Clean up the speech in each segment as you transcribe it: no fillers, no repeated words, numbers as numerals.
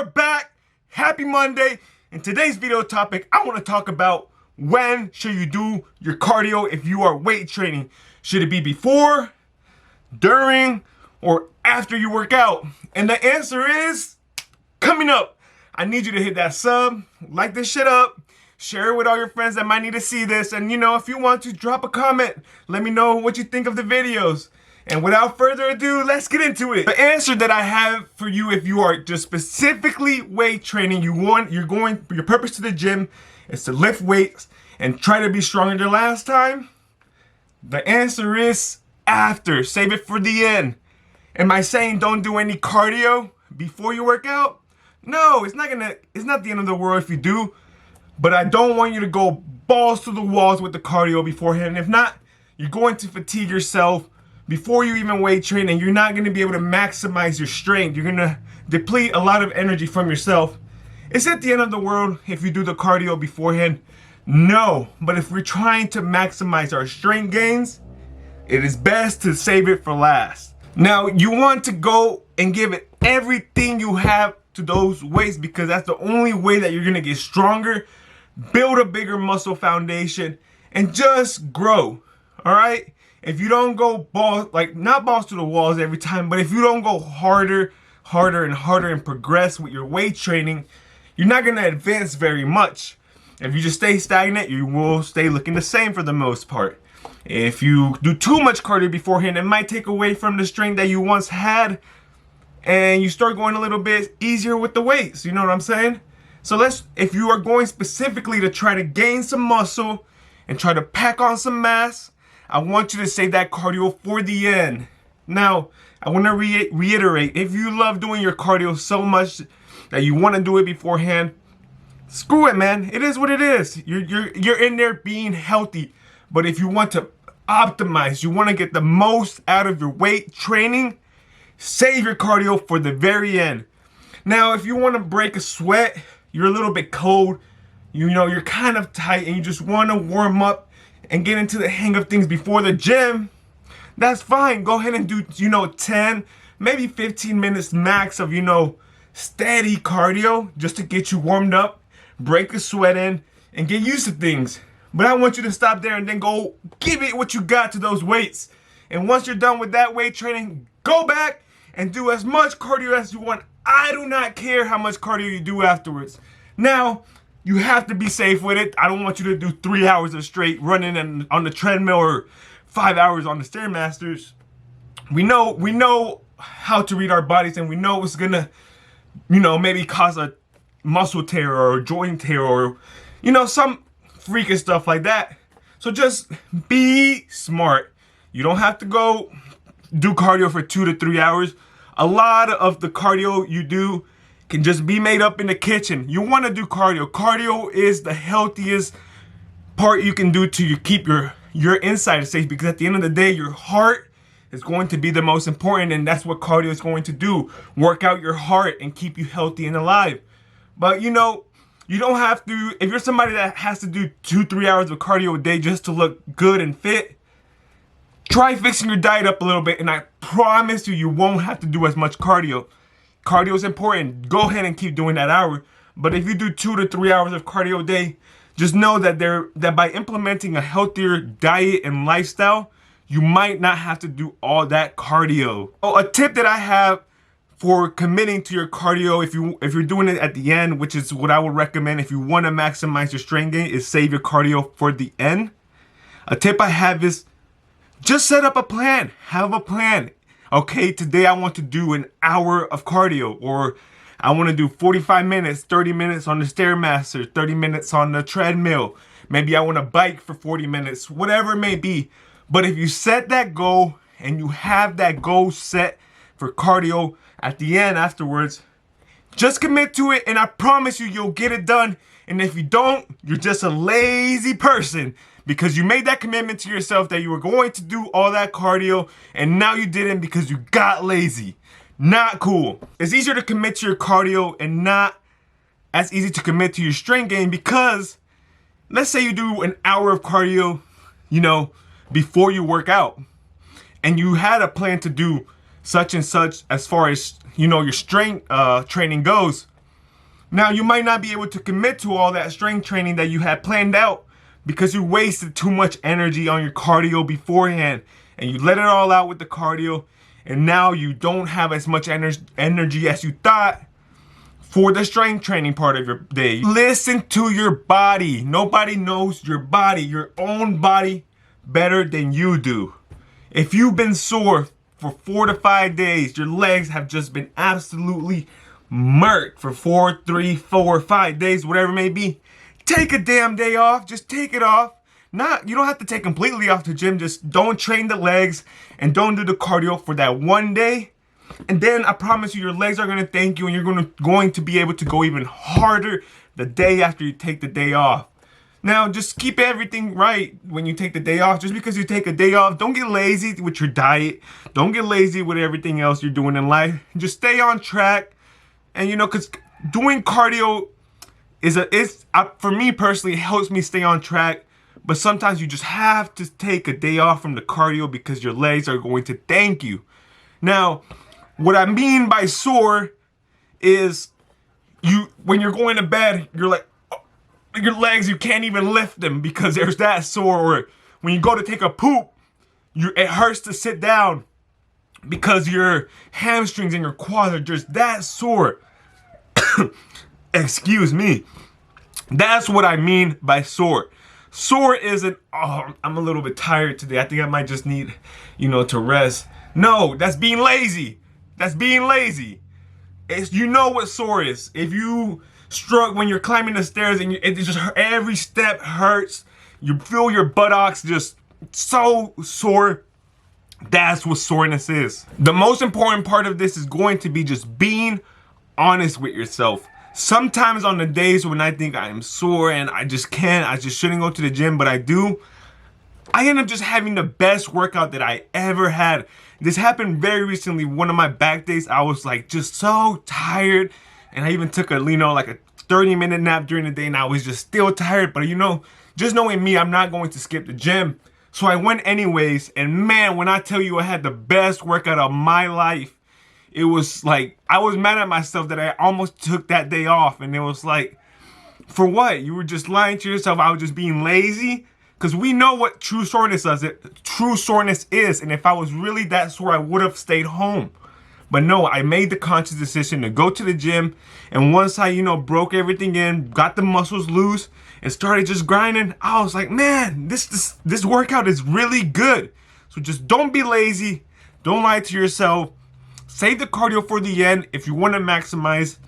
are back. Happy Monday. In today's video topic, I want to talk about when should you do your cardio if you are weight training. Should it be before, during, or after you work out? And the answer is coming up. I need you to hit that sub, like this shit up, share it with all your friends that might need to see this, and if you want to, drop a comment. Let me know what you think of the videos. And without further ado, let's get into it. The answer that I have for you if you are just specifically weight training, your purpose to the gym is to lift weights and try to be stronger than last time. The answer is after. Save it for the end. Am I saying don't do any cardio before you work out? No, it's not the end of the world if you do, but I don't want you to go balls to the walls with the cardio beforehand. If not, you're going to fatigue yourself before you even weight train, and you're not going to be able to maximize your strength. You're going to deplete a lot of energy from yourself. Is it the end of the world if you do the cardio beforehand? No, but if we're trying to maximize our strength gains, it is best to save it for last. Now, you want to go and give it everything you have to those weights, because that's the only way that you're going to get stronger, build a bigger muscle foundation, and just grow. All right? If you don't go not balls to the walls every time, but if you don't go harder and progress with your weight training, you're not going to advance very much. If you just stay stagnant, you will stay looking the same for the most part. If you do too much cardio beforehand, it might take away from the strength that you once had, and you start going a little bit easier with the weights. You know what I'm saying? So if you are going specifically to try to gain some muscle and try to pack on some mass, I want you to save that cardio for the end. Now, I want to reiterate, if you love doing your cardio so much that you want to do it beforehand, screw it, man. It is what it is. You're in there being healthy. But if you want to optimize, you want to get the most out of your weight training, save your cardio for the very end. Now, if you want to break a sweat, you're a little bit cold, you're kind of tight, and you just want to warm up and get into the hang of things before the gym, that's fine. Go ahead and do, 10, maybe 15 minutes max of, steady cardio just to get you warmed up, break the sweat in, and get used to things. But I want you to stop there and then go give it what you got to those weights. And once you're done with that weight training, go back and do as much cardio as you want. I do not care how much cardio you do afterwards. Now, you have to be safe with it. I don't want you to do 3 hours of straight running on the treadmill or 5 hours on the Stairmasters. We know how to read our bodies, and we know it's gonna, maybe cause a muscle tear or a joint tear or, some freakish stuff like that. So just be smart. You don't have to go do cardio for 2 to 3 hours. A lot of the cardio you do can just be made up in the kitchen. You want to do cardio. Cardio is the healthiest part you can do to keep your inside safe, because at the end of the day, your heart is going to be the most important, and that's what cardio is going to do. Work out your heart and keep you healthy and alive. But you don't have to, if you're somebody that has to do 2-3 hours of cardio a day just to look good and fit, try fixing your diet up a little bit, and I promise you won't have to do as much cardio. Cardio is important. Go ahead and keep doing that hour. But if you do 2 to 3 hours of cardio a day, just know that by implementing a healthier diet and lifestyle, you might not have to do all that cardio. Oh, a tip that I have for committing to your cardio, if you're doing it at the end, which is what I would recommend if you want to maximize your strength gain, is save your cardio for the end. A tip I have is just set up a plan. Have a plan. Okay, today I want to do an hour of cardio, or I want to do 45 minutes, 30 minutes on the Stairmaster, 30 minutes on the treadmill. Maybe I want to bike for 40 minutes, whatever it may be. But if you set that goal and you have that goal set for cardio at the end afterwards, just commit to it, and I promise you'll get it done. And if you don't, you're just a lazy person, because you made that commitment to yourself that you were going to do all that cardio, and now you didn't because you got lazy. Not cool. It's easier to commit to your cardio and not as easy to commit to your strength gain, because let's say you do an hour of cardio, before you work out, and you had a plan to do such and such as far as, your strength training goes. Now, you might not be able to commit to all that strength training that you had planned out because you wasted too much energy on your cardio beforehand and you let it all out with the cardio, and now you don't have as much energy as you thought for the strength training part of your day. Listen to your body. Nobody knows your body, your own body, better than you do. If you've been sore for 4 to 5 days, your legs have just been absolutely murked for 4, 3, 4, 5 days, whatever it may be, take a damn day off. Just take it off. You don't have to take completely off the gym. Just don't train the legs and don't do the cardio for that one day. And then I promise you, your legs are gonna thank you, and you're going to be able to go even harder the day after you take the day off. Now, just keep everything right when you take the day off. Just because you take a day off, don't get lazy with your diet. Don't get lazy with everything else you're doing in life. Just stay on track. And because doing cardio for me personally, it helps me stay on track. But sometimes you just have to take a day off from the cardio because your legs are going to thank you. Now, what I mean by sore is when you're going to bed, you're like, your legs, you can't even lift them because there's that sore. Or when you go to take a poop, it hurts to sit down because your hamstrings and your quads are just that sore. Excuse me. That's what I mean by sore. Sore isn't, oh, I'm a little bit tired today, I think I might just need, to rest. No, that's being lazy. That's being lazy. You know what sore is. If you struggle when you're climbing the stairs and every step hurts, you feel your buttocks just so sore. That's what soreness is. The most important part of this is going to be just being honest with yourself. Sometimes on the days when I think I am sore and I just shouldn't go to the gym, but I do, I end up just having the best workout that I ever had. This happened very recently. One of my back days, I was like just so tired, and I even took a 30-minute nap during the day, and I was just still tired. But just knowing me, I'm not going to skip the gym. So I went anyways, and man, when I tell you I had the best workout of my life, it was like, I was mad at myself that I almost took that day off. And it was like, for what? You were just lying to yourself. I was just being lazy. Because we know what true soreness is. And if I was really that sore, I would have stayed home. But no, I made the conscious decision to go to the gym. And once I, broke everything in, got the muscles loose, and started just grinding, I was like, man, this workout is really good. So just don't be lazy. Don't lie to yourself. Save the cardio for the end if you want to maximize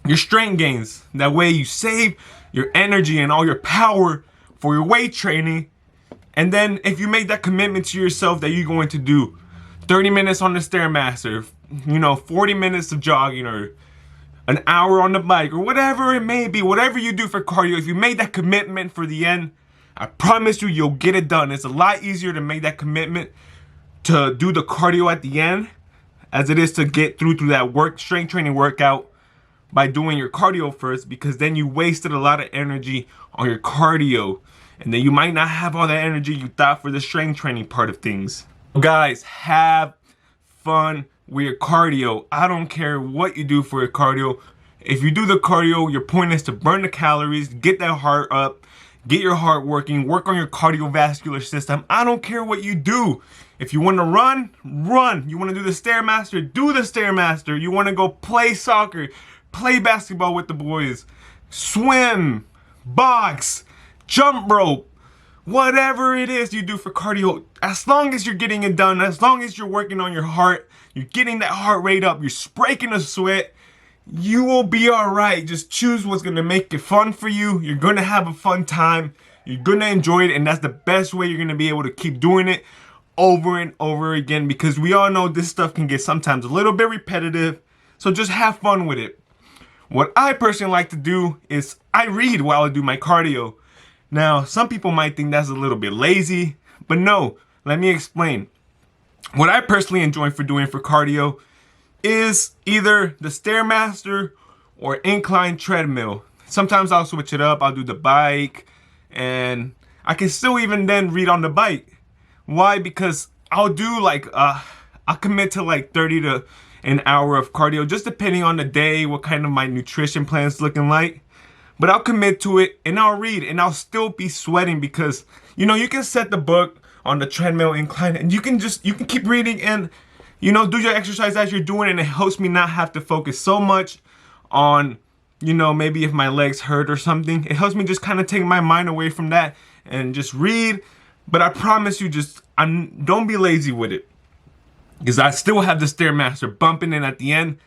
your strength gains. That way you save your energy and all your power for your weight training. And then if you make that commitment to yourself that you're going to do 30 minutes on the Stairmaster, 40 minutes of jogging, or an hour on the bike, or whatever it may be, whatever you do for cardio, if you make that commitment for the end, I promise you'll get it done. It's a lot easier to make that commitment to do the cardio at the end as it is to get through that strength training workout by doing your cardio first, because then you wasted a lot of energy on your cardio, and then you might not have all that energy you thought for the strength training part of things. Guys, have fun with your cardio. I don't care what you do for your cardio. If you do the cardio, your point is to burn the calories, get that heart up, get your heart working, work on your cardiovascular system. I don't care what you do. If you want to run, run. You want to do the Stairmaster, do the Stairmaster. You want to go play soccer, play basketball with the boys, swim, box, jump rope, whatever it is you do for cardio, as long as you're getting it done, as long as you're working on your heart, you're getting that heart rate up, you're breaking a sweat, you will be all right. Just choose what's going to make it fun for you. You're going to have a fun time. You're going to enjoy it, and that's the best way you're going to be able to keep doing it over and over again, because we all know this stuff can get sometimes a little bit repetitive. So just have fun with it. What I personally like to do is I read while I do my cardio. Now, some people might think that's a little bit lazy, but no, let me explain. What I personally enjoy doing for cardio is either the Stairmaster or incline treadmill. Sometimes I'll switch it up. I'll do the bike, and I can still even then read on the bike. Why? Because I'll do I'll commit to 30 to an hour of cardio, just depending on the day, what kind of my nutrition plan is looking like. But I'll commit to it and I'll read and I'll still be sweating because, you know, you can set the book on the treadmill incline and you can keep reading and, you know, do your exercise as you're doing, and it helps me not have to focus so much on, you know, maybe if my legs hurt or something. It helps me just kind of take my mind away from that and just read. But I promise you, don't be lazy with it, because I still have the Stairmaster bumping in at the end.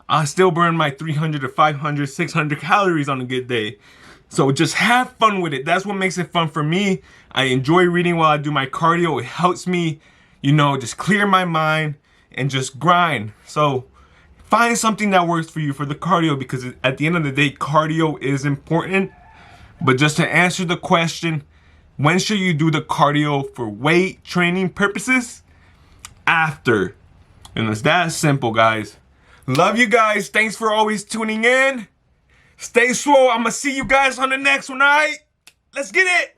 I still burn my 300 to 500, 600 calories on a good day. So just have fun with it. That's what makes it fun for me. I enjoy reading while I do my cardio. It helps me, you know, just clear my mind and just grind. So find something that works for you for the cardio, because at the end of the day, cardio is important. But just to answer the question, when should you do the cardio for weight training purposes? After. And it's that simple, guys. Love you guys. Thanks for always tuning in. Stay slow. I'm going to see you guys on the next one, all right? Let's get it.